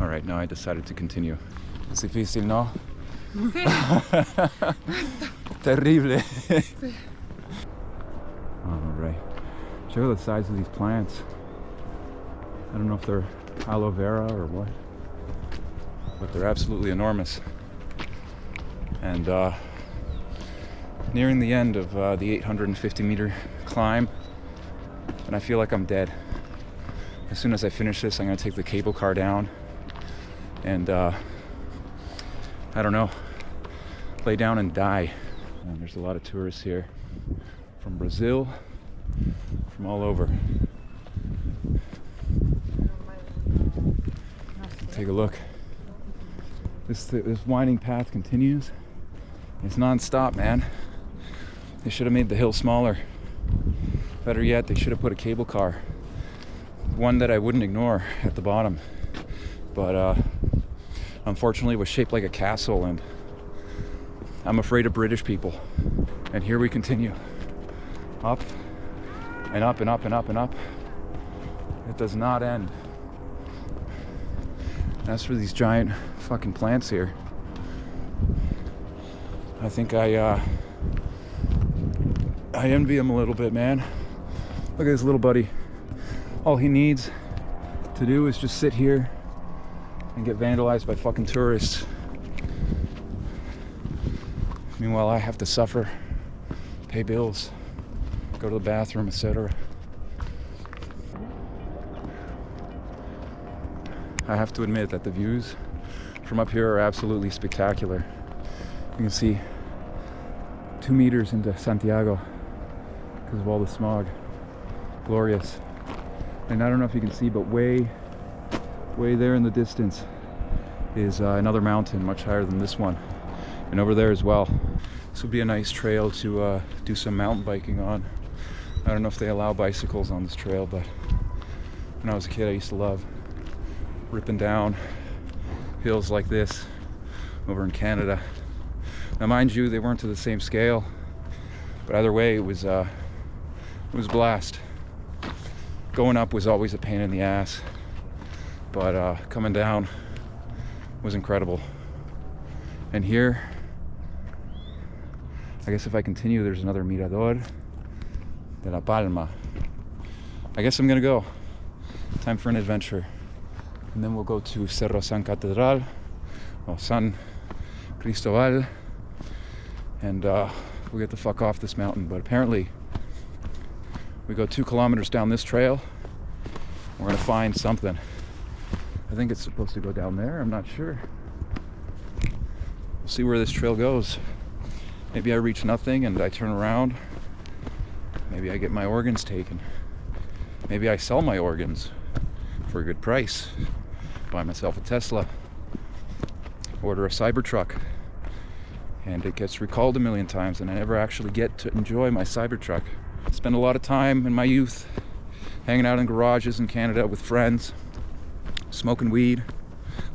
All right, now I decided to continue. Es difícil, ¿no? Sí. Terrible. Sí. All right. Check out the size of these plants. I don't know if they're aloe vera or what, but they're absolutely enormous. And nearing the end of the 850 meter climb, and I feel like I'm dead. As soon as I finish this, I'm gonna take the cable car down and I don't know, lay down and die. And there's a lot of tourists here from Brazil, from all over. Take a look. This winding path continues. It's non-stop, man. They should have made the hill smaller. Better yet, they should have put a cable car. One that I wouldn't ignore at the bottom. But unfortunately it was shaped like a castle, and I'm afraid of British people. And here we continue. Up and up and up and up and up. It does not end. As for these giant fucking plants here, I think I envy him a little bit, man. Look at this little buddy. All he needs to do is just sit here and get vandalized by fucking tourists. Meanwhile, I have to suffer, pay bills, go to the bathroom, etc. I have to admit that the views from up here are absolutely spectacular. You can see 2 meters into Santiago because of all the smog. Glorious. And I don't know if you can see, but way there in the distance is another mountain much higher than this one, and over there as well. This would be a nice trail to do some mountain biking on. I don't know if they allow bicycles on this trail, but when I was a kid I used to love ripping down hills like this over in Canada. Now mind you, they weren't to the same scale, but either way it was a blast. Going up was always a pain in the ass, but coming down was incredible. And here, I guess if I continue, there's another Mirador de la Palma. I guess I'm gonna go. Time for an adventure. And then we'll go to Cerro San Catedral, or San Cristóbal, and we'll get the fuck off this mountain. But apparently, we go 2 kilometers down this trail, we're gonna find something. I think it's supposed to go down there, I'm not sure. We'll see where this trail goes. Maybe I reach nothing and I turn around. Maybe I get my organs taken. Maybe I sell my organs for a good price. Buy myself a Tesla. Order a Cybertruck. And it gets recalled a million times and I never actually get to enjoy my Cybertruck. I spent a lot of time in my youth hanging out in garages in Canada with friends, smoking weed,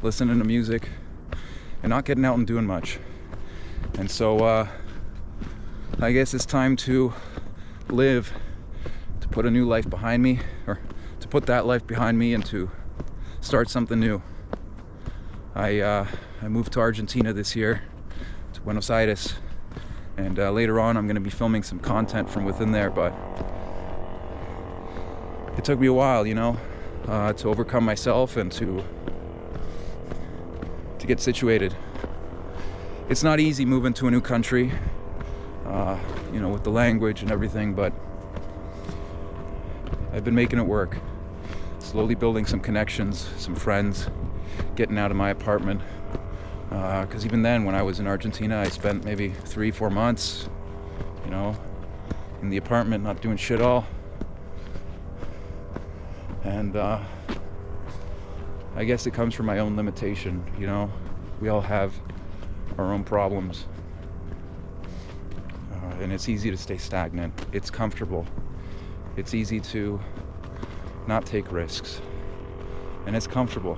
listening to music, and not getting out and doing much. And so I guess it's time to live, to put a new life behind me, or to put that life behind me and to start something new. I moved to Argentina this year, to Buenos Aires, and later on I'm going to be filming some content from within there, but it took me a while, you know, to overcome myself and to get situated. It's not easy moving to a new country, you know, with the language and everything, but I've been making it work. Slowly building some connections, some friends, getting out of my apartment. Because even then, when I was in Argentina, I spent maybe 3-4 months, you know, in the apartment, not doing shit all. And I guess it comes from my own limitation, you know. We all have our own problems. And it's easy to stay stagnant. It's comfortable. It's easy to not take risks. And it's comfortable.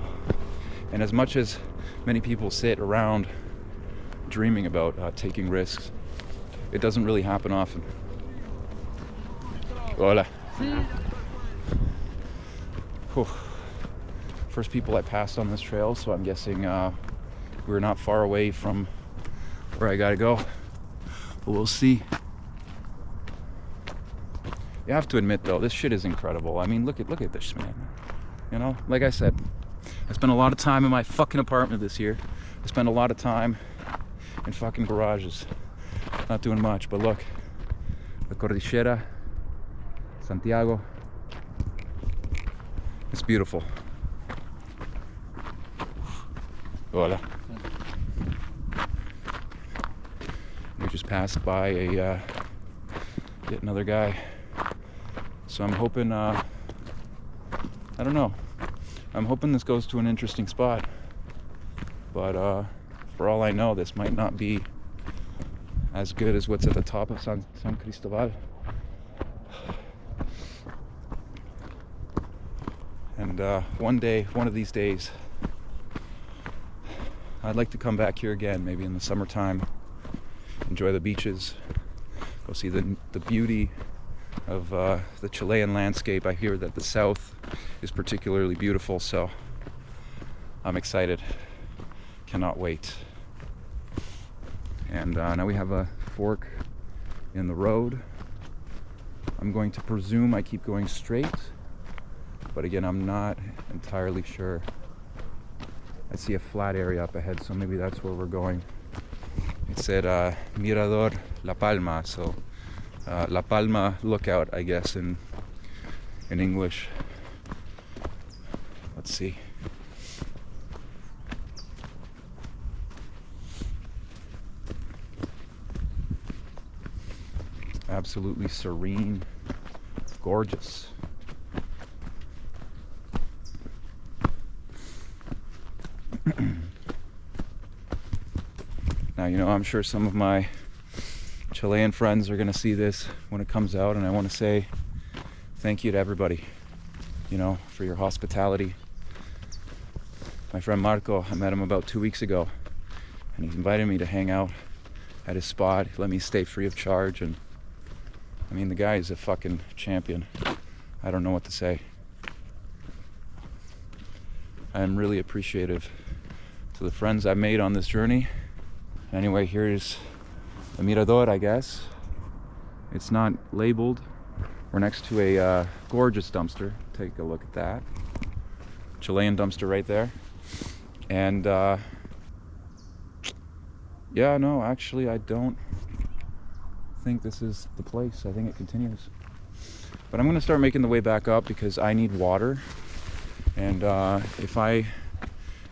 And as much as many people sit around dreaming about taking risks, it doesn't really happen often. Hola. Whew. first people I passed on this trail, so I'm guessing we're not far away from where I gotta go, but we'll see. You have to admit though, this shit is incredible. I mean, look at this, man. You know, like I said, I spent a lot of time in my fucking apartment this year. I spent a lot of time in fucking garages, not doing much. But look, the Cordillera, Santiago, it's beautiful. Hola. We just passed by yet another guy. So I'm hoping, I don't know. I'm hoping this goes to an interesting spot. But for all I know, this might not be as good as what's at the top of San Cristóbal. And one of these days, I'd like to come back here again, maybe in the summertime, enjoy the beaches, go see the beauty of the Chilean landscape. I hear that the south is particularly beautiful, so I'm excited. Cannot wait. And now we have a fork in the road. I'm going to presume I keep going straight, but again, I'm not entirely sure. I see a flat area up ahead, so maybe that's where we're going. It said Mirador La Palma, so La Palma lookout, I guess, in English. Let's see. Absolutely serene, gorgeous. Now, you know, I'm sure some of my Chilean friends are going to see this when it comes out, and I want to say thank you to everybody, you know, for your hospitality. My friend Marco, I met him about 2 weeks ago, and he invited me to hang out at his spot. He let me stay free of charge, and I mean, the guy is a fucking champion. I don't know what to say. I am really appreciative to the friends I've made on this journey. Anyway, here's the Mirador, I guess. It's not labeled. We're next to a gorgeous dumpster. Take a look at that. Chilean dumpster right there. And yeah, no, actually I don't think this is the place. I think it continues. But I'm gonna start making the way back up because I need water. And if I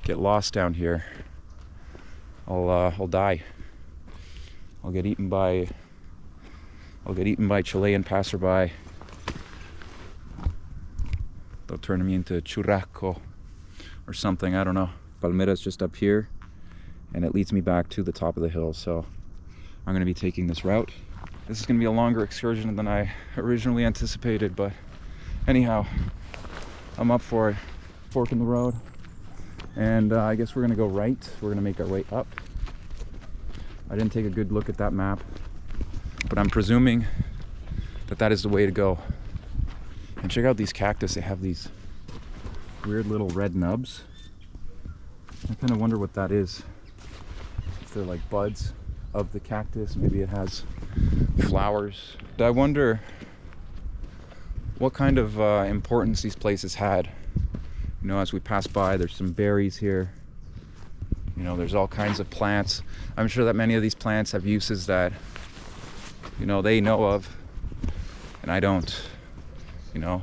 get lost down here, I'll die. I'll get eaten by Chilean passerby. They'll turn me into churrasco or something, I don't know. Palmera's just up here, and it leads me back to the top of the hill, so I'm gonna be taking this route. This is gonna be a longer excursion than I originally anticipated, but anyhow, I'm up for it. Fork in the road, and I guess we're gonna go right. We're gonna make our way up. I didn't take a good look at that map, but I'm presuming that that is the way to go. And check out these cactus. They have these weird little red nubs. I kind of wonder what that is. If they're like buds of the cactus, maybe it has flowers. I wonder what kind of importance these places had. You know, as we pass by, there's some berries here. You know, there's all kinds of plants. I'm sure that many of these plants have uses that, you know, they know of, and I don't. You know,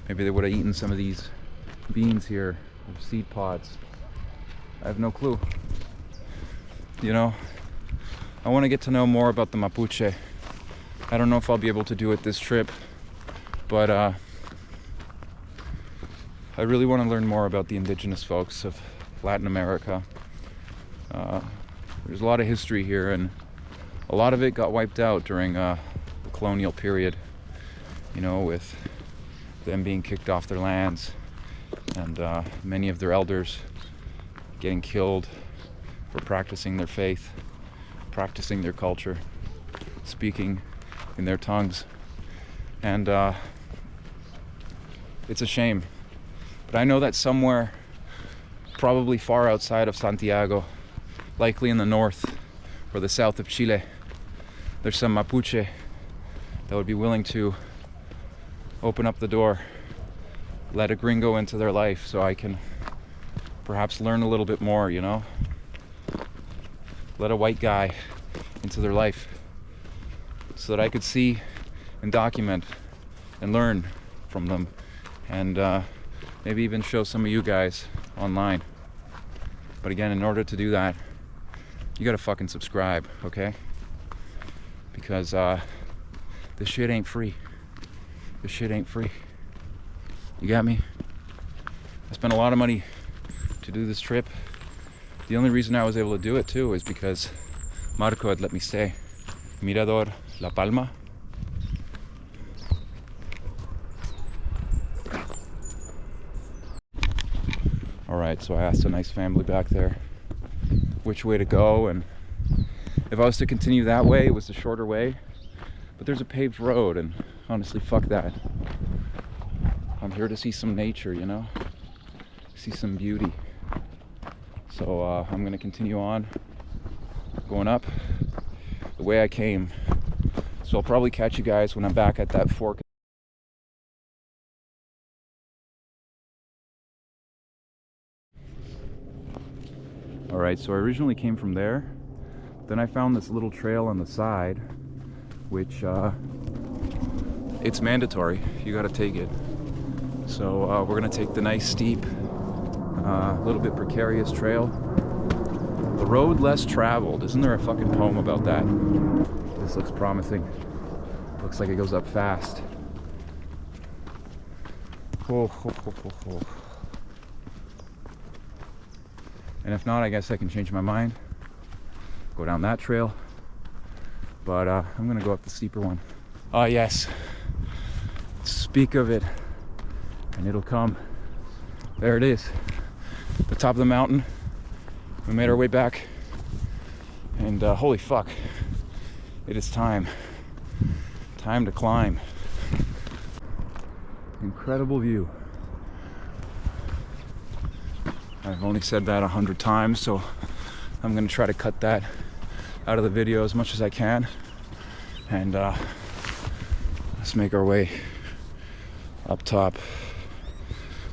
maybe they would have eaten some of these beans here, or seed pods. I have no clue. You know, I want to get to know more about the Mapuche. I don't know if I'll be able to do it this trip, but I really want to learn more about the indigenous folks of Latin America. There's a lot of history here, and a lot of it got wiped out during the colonial period, you know, with them being kicked off their lands, and many of their elders getting killed for practicing their faith, practicing their culture, speaking in their tongues. And it's a shame. But I know that somewhere, probably far outside of Santiago, likely in the north or the south of Chile, there's some Mapuche that would be willing to open up the door, let a gringo into their life so I can perhaps learn a little bit more, you know? Let a white guy into their life so that I could see and document and learn from them, and maybe even show some of you guys online. But again, in order to do that, you gotta fucking subscribe, okay? Because this shit ain't free. This shit ain't free. You got me? I spent a lot of money to do this trip. The only reason I was able to do it too is because Marco had let me stay. Mirador La Palma. Alright, so I asked a nice family back there which way to go, and if I was to continue that way, it was the shorter way. But there's a paved road, and honestly, fuck that. I'm here to see some nature, you know? See some beauty. So I'm gonna continue on, going up the way I came. So I'll probably catch you guys when I'm back at that fork. Alright, so I originally came from there. Then I found this little trail on the side, which it's mandatory. You gotta take it. So we're gonna take the nice steep, little bit precarious trail. The road less traveled. Isn't there a fucking poem about that? This looks promising. Looks like it goes up fast. Oh, oh, oh, oh, oh. And if not, I guess I can change my mind. Go down that trail. But I'm gonna go up the steeper one. Ah, yes. Speak of it, and it'll come. There it is. The top of the mountain. We made our way back. And holy fuck. It is time. Time to climb. Incredible view. I've only said that 100 times, so I'm gonna try to cut that out of the video as much as I can. And let's make our way up top.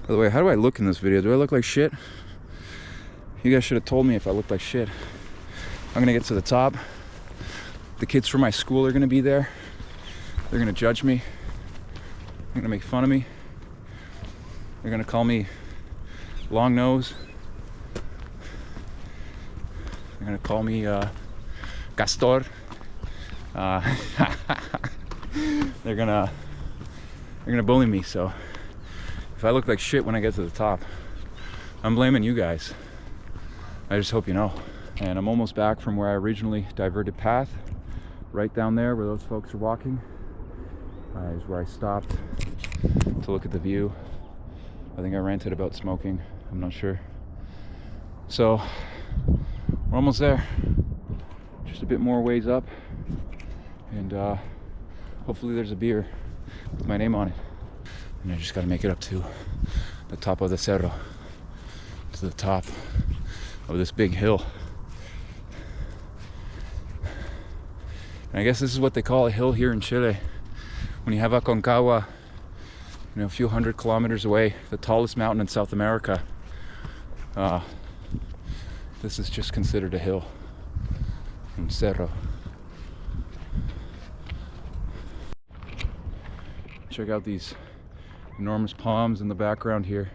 By the way, how do I look in this video? Do I look like shit? You guys should have told me if I looked like shit. I'm gonna get to the top. The kids from my school are gonna be there. They're gonna judge me. They're gonna make fun of me. They're gonna call me long nose. They're gonna call me Castor. They're gonna bully me. So if I look like shit when I get to the top, I'm blaming you guys. I just hope you know. And I'm almost back from where I originally diverted path. Right down there where those folks are walking is where I stopped to look at the view. I think I ranted about smoking. I'm not sure. So we're almost there. Just a bit more ways up, and hopefully there's a beer with my name on it. And I just got to make it up to the top of the cerro, to the top of this big hill. And I guess this is what they call a hill here in Chile. When you have Aconcagua, you know, a few hundred kilometers away, the tallest mountain in South America, this is just considered a hill. Un cerro. Check out these enormous palms in the background here.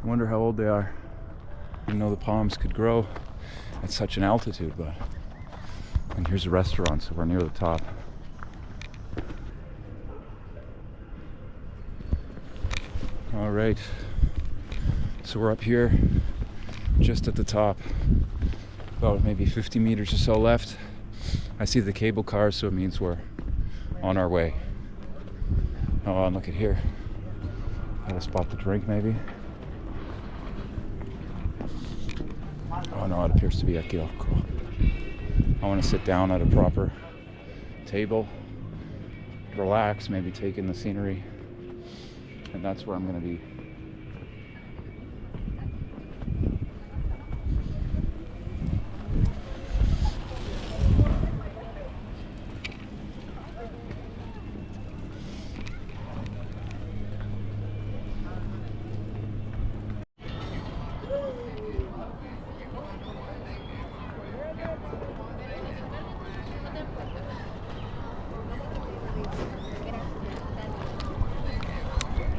I wonder how old they are. I didn't know the palms could grow at such an altitude, but. And here's a restaurant, so we're near the top. All right, so we're up here, just at the top. About maybe 50 meters or so left. I see the cable cars, so it means we're on our way. Oh, and look at here. Got a spot to drink, maybe. Oh no, it appears to be aquí. Oh, cool. I want to sit down at a proper table, relax, maybe take in the scenery. and that's where I'm gonna be.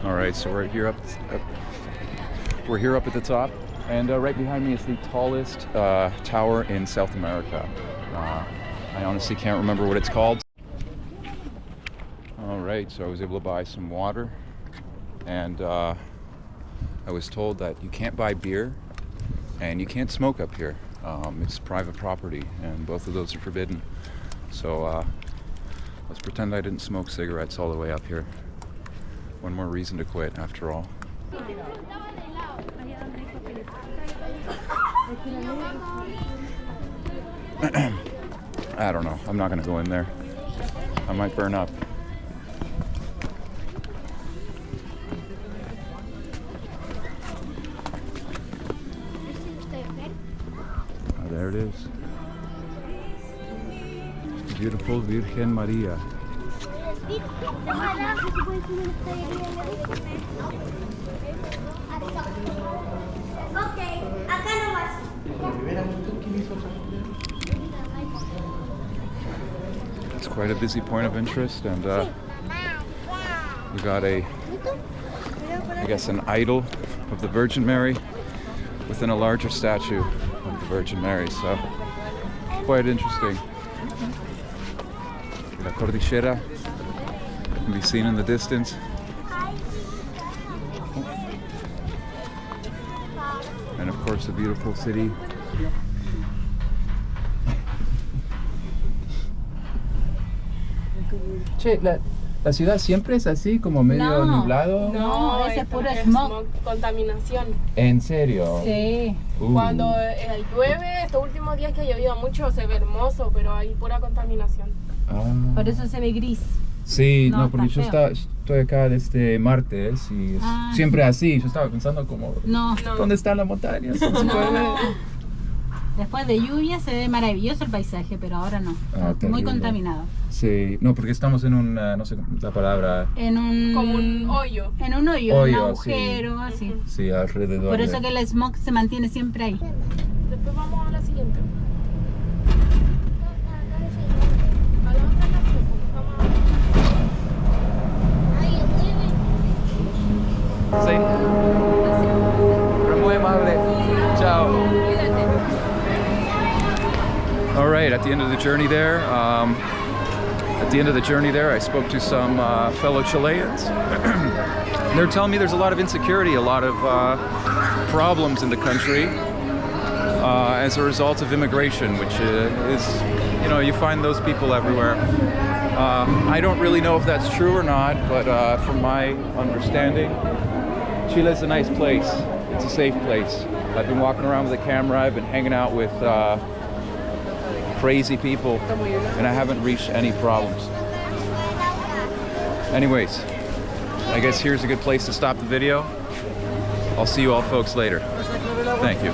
All right, so we're here up at the top, and right behind me is the tallest tower in South America. I honestly can't remember what it's called. All right, so I was able to buy some water, and I was told that you can't buy beer and you can't smoke up here. It's private property, and both of those are forbidden. So let's pretend I didn't smoke cigarettes all the way up here. One more reason to quit, after all. I don't know. I'm not going to go in there. I might burn up. Oh, there it is. Beautiful Virgen Maria. It's quite a busy point of interest, and we got I guess an idol of the Virgin Mary within a larger statue of the Virgin Mary, so quite interesting. La Cordillera can be seen in the distance. And of course the beautiful city. Che, la ciudad siempre es así, como medio nublado. No, ese es puro smog. Contaminación. ¿En serio? Sí. Cuando llueve, estos últimos días que ha llovido mucho, se ve hermoso, pero hay pura contaminación. Por eso se ve gris. Sí, no, porque yo estoy acá desde martes y es siempre así. Yo estaba pensando como, ¿dónde están las montañas? No se puede ver. Después de lluvia se ve maravilloso el paisaje, pero ahora no. Muy contaminado. Sí, no, porque estamos en un, no sé la palabra. Como un hoyo. En un hoyo, un agujero, así. Sí, alrededor. Por eso que el smog se mantiene siempre ahí. Después vamos a la siguiente. Sí. Pero muy amable. Chao. All right, at the end of the journey there, I spoke to some fellow Chileans. They're telling me there's a lot of insecurity, a lot of problems in the country as a result of immigration, which is, you know, you find those people everywhere. I don't really know if that's true or not, but from my understanding, Chile is a nice place. It's a safe place. I've been walking around with a camera. I've been hanging out with crazy people, and I haven't reached any problems. Anyways, I guess here's a good place to stop the video. I'll see you all folks later. Thank you.